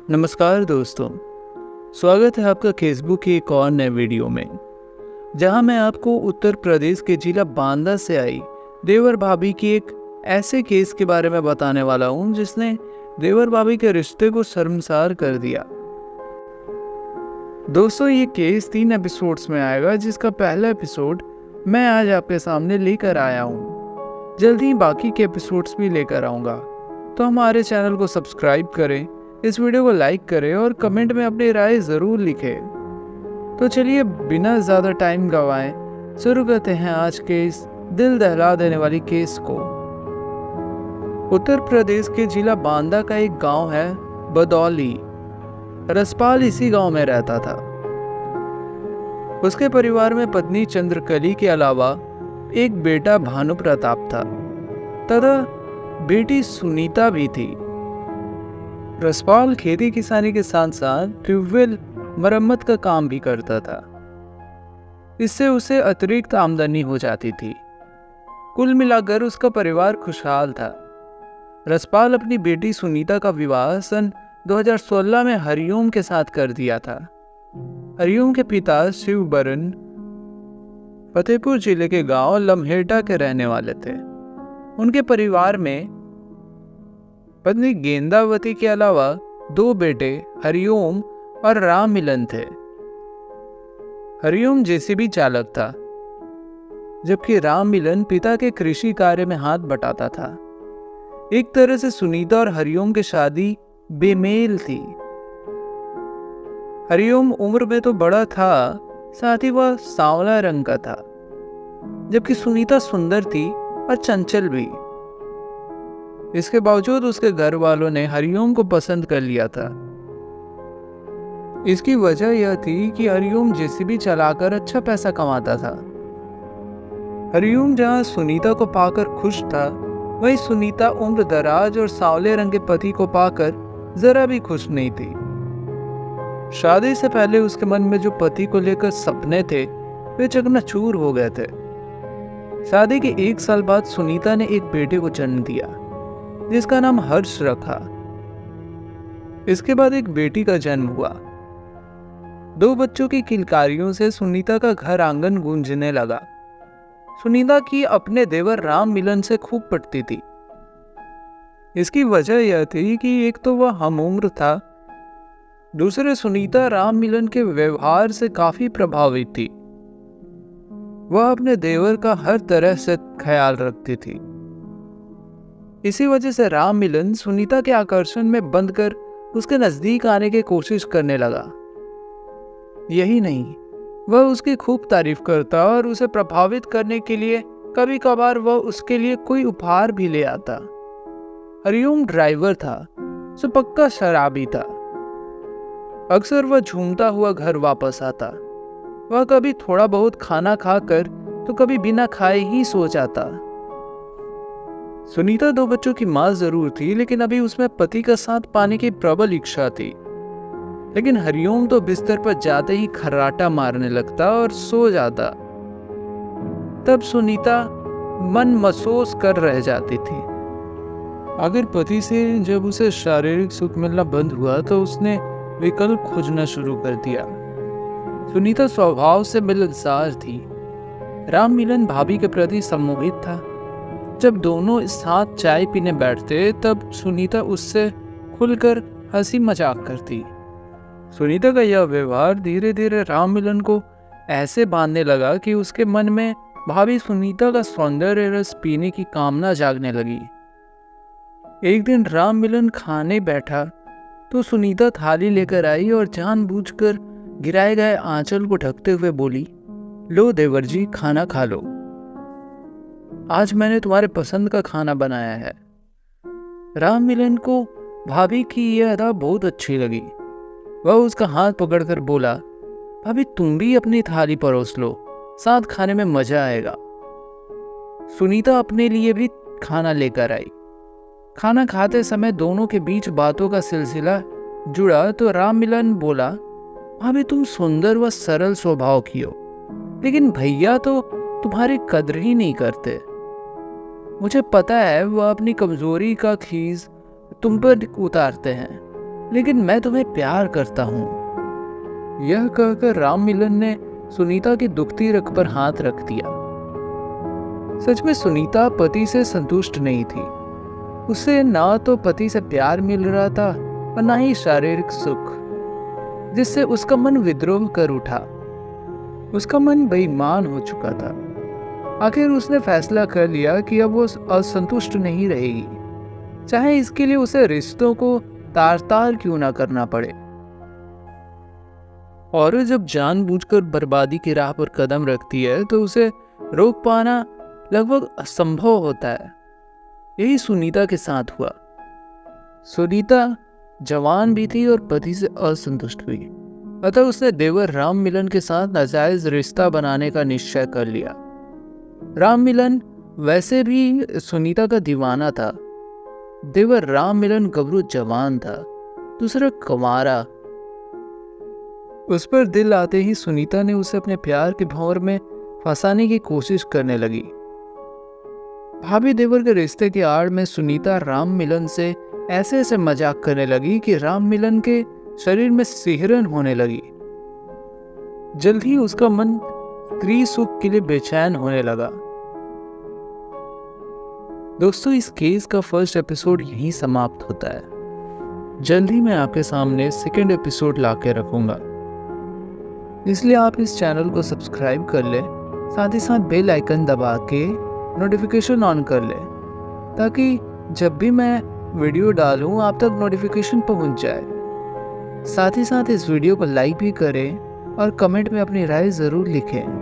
नमस्कार दोस्तों, स्वागत है आपका फेसबुक की एक और नए वीडियो में, जहां मैं आपको उत्तर प्रदेश के जिला बांदा से आई देवर भाभी की एक ऐसे केस के बारे में बताने वाला हूं जिसने देवर भाभी के रिश्ते को शर्मसार कर दिया। दोस्तों, ये केस 3 एपिसोड्स में आएगा, जिसका पहला एपिसोड मैं आज आपके सामने लेकर आया हूँ। जल्द ही बाकी के एपिसोड्स भी लेकर आऊँगा, तो हमारे चैनल को सब्सक्राइब करें, इस वीडियो को लाइक करें और कमेंट में अपनी राय ज़रूर लिखें। तो चलिए बिना ज़्यादा टाइम गवाएं शुरू करते हैं आज के इस दिल दहला देने वाली केस को। उत्तर प्रदेश के जिला बांदा का एक गांव है बदौली। रसपाल इसी गांव में रहता था। उसके परिवार में पत्नी चंद्रकली के अलावा एक बेटा भानु प्रताप था तथा बेटी सुनीता भी थी। रसपाल खेती किसानी के साथ साथ ट्यूबवेल मरम्मत का काम भी करता था। इससे उसे अतिरिक्त आमदनी हो जाती थी। कुल मिलाकर उसका परिवार खुशहाल था। रसपाल अपनी बेटी सुनीता का विवाह सन 2016 में हरिओम के साथ कर दिया था। हरिओम के पिता शिवबरन फतेहपुर जिले के गांव लम्हेटा के रहने वाले थे। उनके परिवार में पत्नी गेंदावती के अलावा 2 बेटे हरिओम और राम मिलन थे। हरिओम जेसीबी चालक था, जबकि राम मिलन पिता के कृषि कार्य में हाथ बटाता था। एक तरह से सुनीता और हरिओम की शादी बेमेल थी। हरिओम उम्र में तो बड़ा था, साथ ही वह सांवला रंग का था, जबकि सुनीता सुंदर थी और चंचल भी। इसके बावजूद उसके घर वालों ने हरिओम को पसंद कर लिया था। इसकी वजह यह थी कि हरिओम जेसीबी चलाकर अच्छा पैसा कमाता था। हरिओम जहां सुनीता को पाकर खुश था, वहीं सुनीता उम्र दराज और सांवले रंग के पति को पाकर जरा भी खुश नहीं थी। शादी से पहले उसके मन में जो पति को लेकर सपने थे, वे चकनाचूर हो गए थे। शादी के 1 साल बाद सुनीता ने एक बेटे को जन्म दिया, जिसका नाम हर्ष रखा। इसके बाद एक बेटी का जन्म हुआ। 2 बच्चों की किलकारियों से सुनीता का घर आंगन गूंजने लगा। सुनीता की अपने देवर राम मिलन से खूब पटती थी। इसकी वजह यह थी कि एक तो वह हमउम्र था, दूसरे सुनीता राम मिलन के व्यवहार से काफी प्रभावित थी। वह अपने देवर का हर तरह से ख्याल रखती थी। इसी वजह से राम मिलन सुनीता के आकर्षण में बंद कर उसके नजदीक आने की कोशिश करने लगा। यही नहीं, वह उसकी खूब तारीफ करता और उसे प्रभावित करने के लिए कभी कभार वह उसके लिए कोई उपहार भी ले आता। हरिओम ड्राइवर था, सो पक्का शराबी था। अक्सर वह झूमता हुआ घर वापस आता। वह कभी थोड़ा बहुत खाना खाकर तो कभी बिना खाए ही सो जाता। सुनीता 2 बच्चों की मां जरूर थी, लेकिन अभी उसमें पति का साथ पाने की प्रबल इच्छा थी। लेकिन हरिओम तो बिस्तर पर जाते ही खर्राटा मारने लगता और सो जाता। तब सुनीता मन महसूस कर रह जाती थी। आखिर पति से जब उसे शारीरिक सुख मिलना बंद हुआ, तो उसने विकल्प खोजना शुरू कर दिया। सुनीता स्वभाव से मिलनसार थी। राम मिलन भाभी के प्रति सम्मोहित था। जब दोनों साथ चाय पीने बैठते, तब सुनीता उससे खुलकर हंसी मजाक करती। सुनीता का यह व्यवहार धीरे धीरे राम मिलन को ऐसे बांधने लगा कि उसके मन में भाभी सुनीता का सौंदर्य रस पीने की कामना जागने लगी। एक दिन राम मिलन खाने बैठा तो सुनीता थाली लेकर आई और जानबूझकर गिराए गए आंचल को ढकते हुए बोली, लो देवर जी, खाना खा लो। आज मैंने तुम्हारे पसंद का खाना बनाया है। राम मिलन को भाभी की यह अदा बहुत अच्छी लगी। वह उसका हाथ पकड़कर बोला, भाभी तुम भी अपनी थाली परोस लो, साथ खाने में मजा आएगा। सुनीता अपने लिए भी खाना लेकर आई। खाना खाते समय दोनों के बीच बातों का सिलसिला जुड़ा तो राम मिलन बोला, भाभी तुम सुंदर व सरल स्वभाव की हो, लेकिन भैया तो तुम्हारी कदर ही नहीं करते। मुझे पता है वह अपनी कमजोरी का खीस तुम पर उतारते हैं। लेकिन मैं तुम्हें प्यार करता हूँ। यह कहकर राम मिलन ने सुनीता की दुखती रग पर हाथ रख दिया। सच में सुनीता पति से संतुष्ट नहीं थी। उसे ना तो पति से प्यार मिल रहा था और ना ही शारीरिक सुख, जिससे उसका मन विद्रोह कर उठा। उसका मन बेईमान हो चुका था। आखिर उसने फैसला कर लिया कि अब वो असंतुष्ट नहीं रहेगी, चाहे इसके लिए उसे रिश्तों को तार तार क्यों ना करना पड़े। औरत जब जानबूझकर बर्बादी की राह पर कदम रखती है तो उसे रोक पाना लगभग असंभव होता है। यही सुनीता के साथ हुआ। सुनीता जवान भी थी और पति से असंतुष्ट भी, अतः उसने देवर राम मिलन के साथ नाजायज रिश्ता बनाने का निश्चय कर लिया। राम मिलन वैसे भी सुनीता का दीवाना था। देवर राम मिलन गबरू जवान था, दूसरा कुंवारा। उस पर दिल आते ही सुनीता ने उसे अपने प्यार के भंवर में फंसाने की कोशिश करने लगी। भाभी देवर के रिश्ते की आड़ में सुनीता राम मिलन से ऐसे ऐसे मजाक करने लगी कि राम मिलन के शरीर में सिहरन होने लगी। जल्द ही उसका मन स्त्री सुख के लिए बेचैन होने लगा। दोस्तों, इस केस का फर्स्ट एपिसोड यहीं समाप्त होता है। जल्द ही मैं आपके सामने सेकंड एपिसोड लाके रखूंगा, इसलिए आप इस चैनल को सब्सक्राइब कर ले, साथ ही साथ बेल आइकन दबा के नोटिफिकेशन ऑन कर ले, ताकि जब भी मैं वीडियो डालूं आप तक नोटिफिकेशन पहुंच जाए। साथ ही साथ इस वीडियो को लाइक भी करें और कमेंट में अपनी राय ज़रूर लिखें।